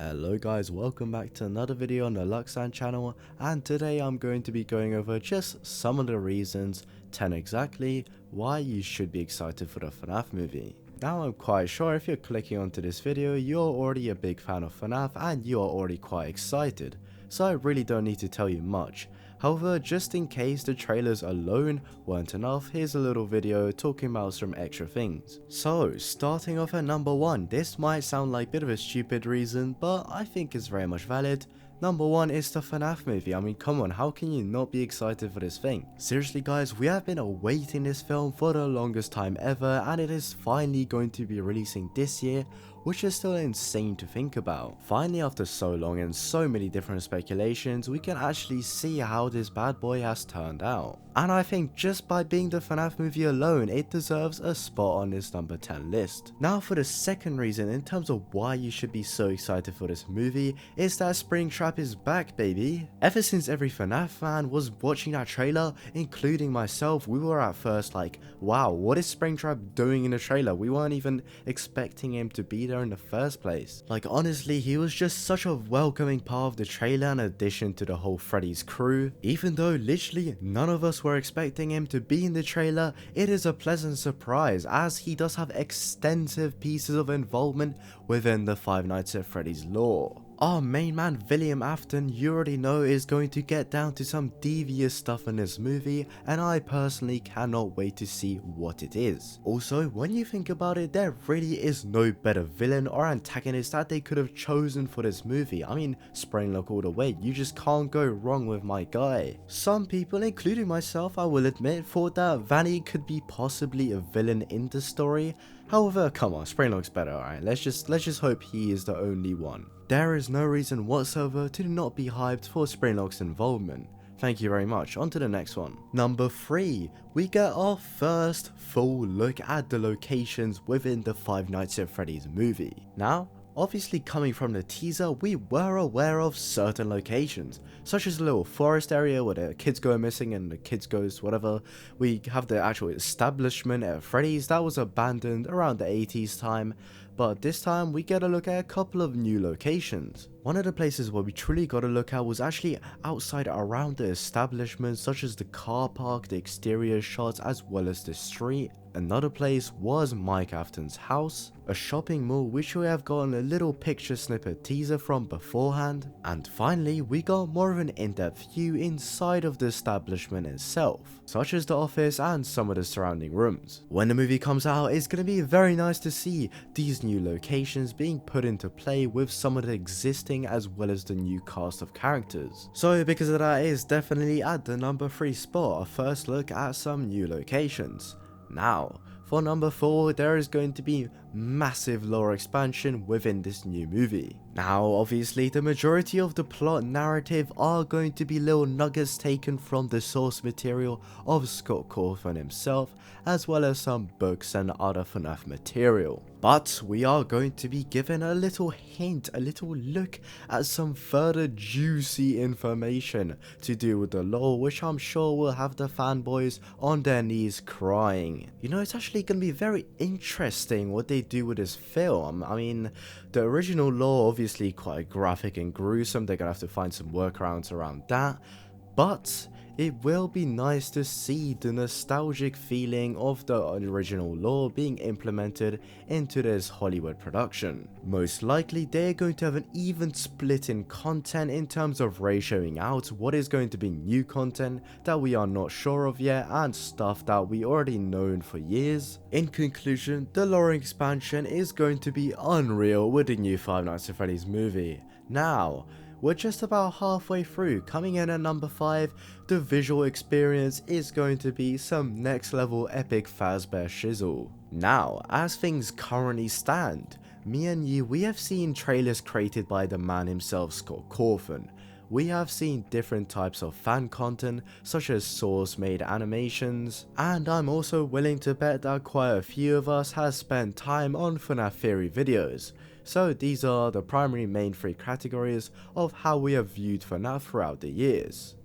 Hello guys, welcome back to another video on the Luxan channel, and today I'm going to be going over just some of the reasons, 10 exactly, why you should be excited for the FNAF movie. Now I'm quite sure if you're clicking onto this video, you're already a big fan of FNAF and you are already quite excited, so I really don't need to tell you much. However, just in case the trailers alone weren't enough, here's a little video talking about some extra things. So, starting off at number 1, this might sound like a bit of a stupid reason, but I think it's very much valid. Number 1 is the FNAF movie. I mean, come on, how can you not be excited for this thing? Seriously guys, we have been awaiting this film for the longest time ever, and it is finally going to be releasing this year, which is still insane to think about. Finally, after so long and so many different speculations, we can actually see how this bad boy has turned out. And I think just by being the FNAF movie alone, it deserves a spot on this number 10 list. Now for the second reason in terms of why you should be so excited for this movie, is that Springtrap is back, baby. Ever since every FNAF fan was watching that trailer, including myself, we were at first like, wow, what is Springtrap doing in the trailer? We weren't even expecting him to be there in the first place. Like honestly, he was just such a welcoming part of the trailer in addition to the whole Freddy's crew. Even though literally none of us were expecting him to be in the trailer, it is a pleasant surprise as he does have extensive pieces of involvement within the Five Nights at Freddy's lore. Our main man William Afton, you already know, is going to get down to some devious stuff in this movie, and I personally cannot wait to see what it is. Also, when you think about it, there really is no better villain or antagonist that they could have chosen for this movie. I mean, Springlock all the way, you just can't go wrong with my guy. Some people, including myself, I will admit, thought that Vanny could be possibly a villain in the story. However, come on, Springlock's better, alright? Let's just hope he is the only one. There is no reason whatsoever to not be hyped for Springlock's involvement. Thank you very much. On to the next one. Number 3, we get our first full look at the locations within the Five Nights at Freddy's movie. Now, obviously coming from the teaser, we were aware of certain locations, such as a little forest area where the kids go missing and the kids goes whatever. We have the actual establishment at Freddy's that was abandoned around the 80s time, but this time we get a look at a couple of new locations. One of the places where we truly got a look at was actually outside around the establishment, such as the car park, the exterior shots, as well as the street. Another place was Mike Afton's house, a shopping mall which we have gotten a little picture snippet teaser from beforehand, and finally we got more of an in-depth view inside of the establishment itself, such as the office and some of the surrounding rooms. When the movie comes out, it's going to be very nice to see these new locations being put into play with some of the existing as well as the new cast of characters. So because of that, it's definitely at the number 3 spot, a first look at some new locations. Now, for number 4, there is going to be massive lore expansion within this new movie. Now, obviously, the majority of the plot narrative are going to be little nuggets taken from the source material of Scott Cawthon himself, as well as some books and other FNAF material. But we are going to be given a little hint, a little look at some further juicy information to do with the lore, which I'm sure will have the fanboys on their knees crying. You know, it's actually going to be very interesting what they do with this film. I mean, the original lore obviously quite graphic and gruesome. They're gonna have to find some workarounds around that, but it will be nice to see the nostalgic feeling of the original lore being implemented into this Hollywood production. Most likely they're going to have an even split in content in terms of ratioing out what is going to be new content that we are not sure of yet and stuff that we already known for years. In conclusion, the lore expansion is going to be unreal with the new Five Nights at Freddy's movie. Now, we're just about halfway through. Coming in at number 5, the visual experience is going to be some next level epic Fazbear shizzle. Now, as things currently stand, me and you, we have seen trailers created by the man himself, Scott Cawthon. We have seen different types of fan content, such as source-made animations, and I'm also willing to bet that quite a few of us has spent time on FNAF theory videos. So these are the primary main 3 categories of how we have viewed FNAF throughout the years.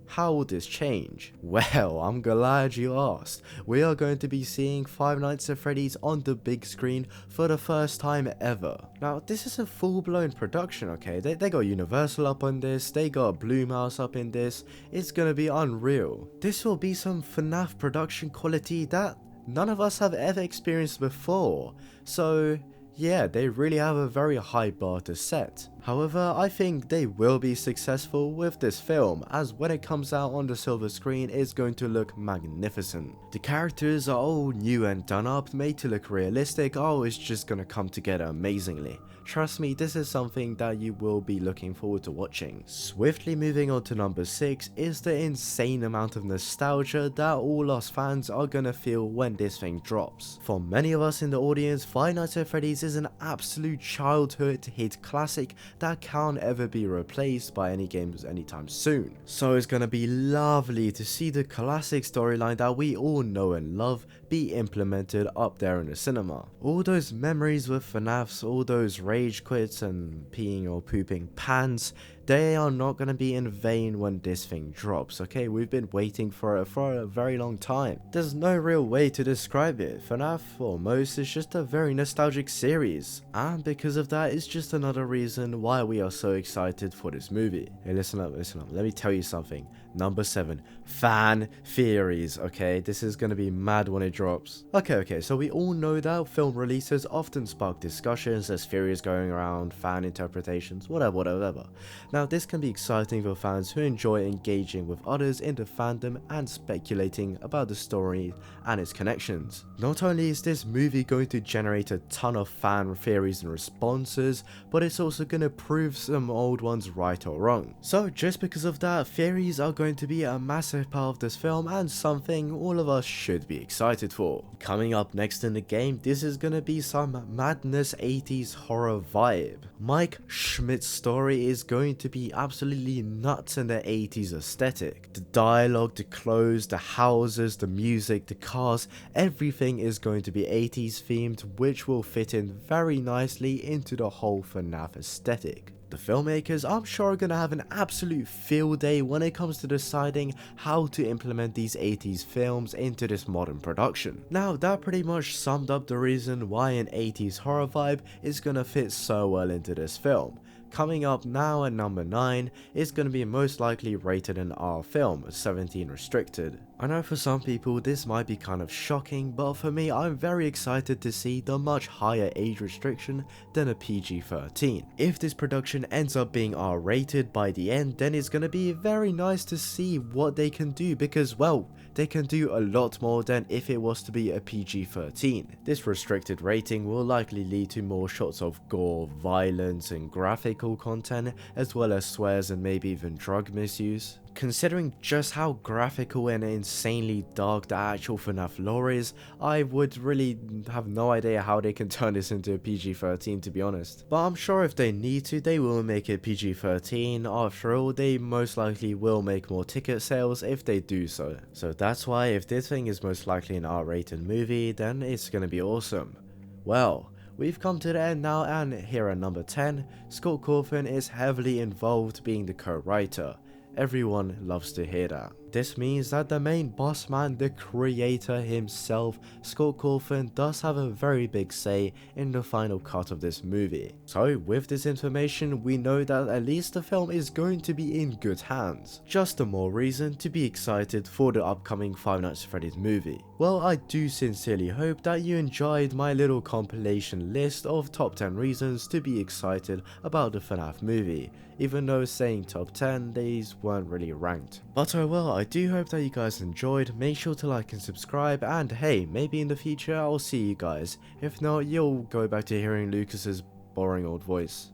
How will this change? Well, I'm glad you asked. We are going to be seeing Five Nights at Freddy's on the big screen for the first time ever. Now, this is a full-blown production, okay? They got Universal up on this, they got Blumhouse up in this. It's gonna be unreal. This will be some FNAF production quality that none of us have ever experienced before. So yeah, they really have a very high bar to set. However, I think they will be successful with this film, as when it comes out on the silver screen, it's going to look magnificent. The characters are all new and done up, made to look realistic. Oh, it's just gonna come together amazingly. Trust me, this is something that you will be looking forward to watching. Swiftly moving on to number 6 is the insane amount of nostalgia that all us fans are gonna feel when this thing drops. For many of us in the audience, Five Nights at Freddy's is an absolute childhood hit classic that can't ever be replaced by any games anytime soon. So it's gonna be lovely to see the classic storyline that we all know and love be implemented up there in the cinema. All those memories with FNAFs, all those rage quits and peeing or pooping pants, they are not going to be in vain when this thing drops, okay? We've been waiting for it for a very long time. There's no real way to describe it. FNAF, for most, is just a very nostalgic series, and because of that, it's just another reason why we are so excited for this movie. Hey, listen up, let me tell you something. Number 7, fan theories, okay? This is going to be mad when it drops. Okay, so we all know that film releases often spark discussions, there's theories going around, fan interpretations, whatever. Now, this can be exciting for fans who enjoy engaging with others in the fandom and speculating about the story and its connections. Not only is this movie going to generate a ton of fan theories and responses, but it's also going to prove some old ones right or wrong. So just because of that, theories are going to be a massive part of this film and something all of us should be excited for. Coming up next in the game, this is going to be some madness 80s horror vibe. Mike Schmidt's story is going to be absolutely nuts in the 80s aesthetic. The dialogue, the clothes, the houses, the music, the cars, everything is going to be 80s themed, which will fit in very nicely into the whole FNAF aesthetic. The filmmakers, I'm sure, are going to have an absolute field day when it comes to deciding how to implement these 80s films into this modern production. Now, that pretty much summed up the reason why an 80s horror vibe is going to fit so well into this film. Coming up now at number 9 is going to be most likely rated an R film, 17 restricted. I know for some people this might be kind of shocking, but for me, I'm very excited to see the much higher age restriction than a PG-13. If this production ends up being R rated by the end, then it's going to be very nice to see what they can do, because well, they can do a lot more than if it was to be a PG-13. This restricted rating will likely lead to more shots of gore, violence and graphical content, as well as swears and maybe even drug misuse. Considering just how graphical and insanely dark the actual FNAF lore is, I would really have no idea how they can turn this into a PG-13, to be honest. But I'm sure if they need to, they will make it PG-13. After all, they most likely will make more ticket sales if they do so. So that's why if this thing is most likely an R-rated movie, then it's gonna be awesome. Well, we've come to the end now, and here at number 10, Scott Cawthon is heavily involved being the co-writer. Everyone loves to hear that. This means that the main boss man, the creator himself, Scott Cawthon, does have a very big say in the final cut of this movie. So with this information, we know that at least the film is going to be in good hands. Just a more reason to be excited for the upcoming Five Nights at Freddy's movie. Well, I do sincerely hope that you enjoyed my little compilation list of top 10 reasons to be excited about the FNAF movie, even though saying top 10, these weren't really ranked. But oh well, I do hope that you guys enjoyed. Make sure to like and subscribe, and hey, maybe in the future I'll see you guys. If not, you'll go back to hearing Lucas's boring old voice.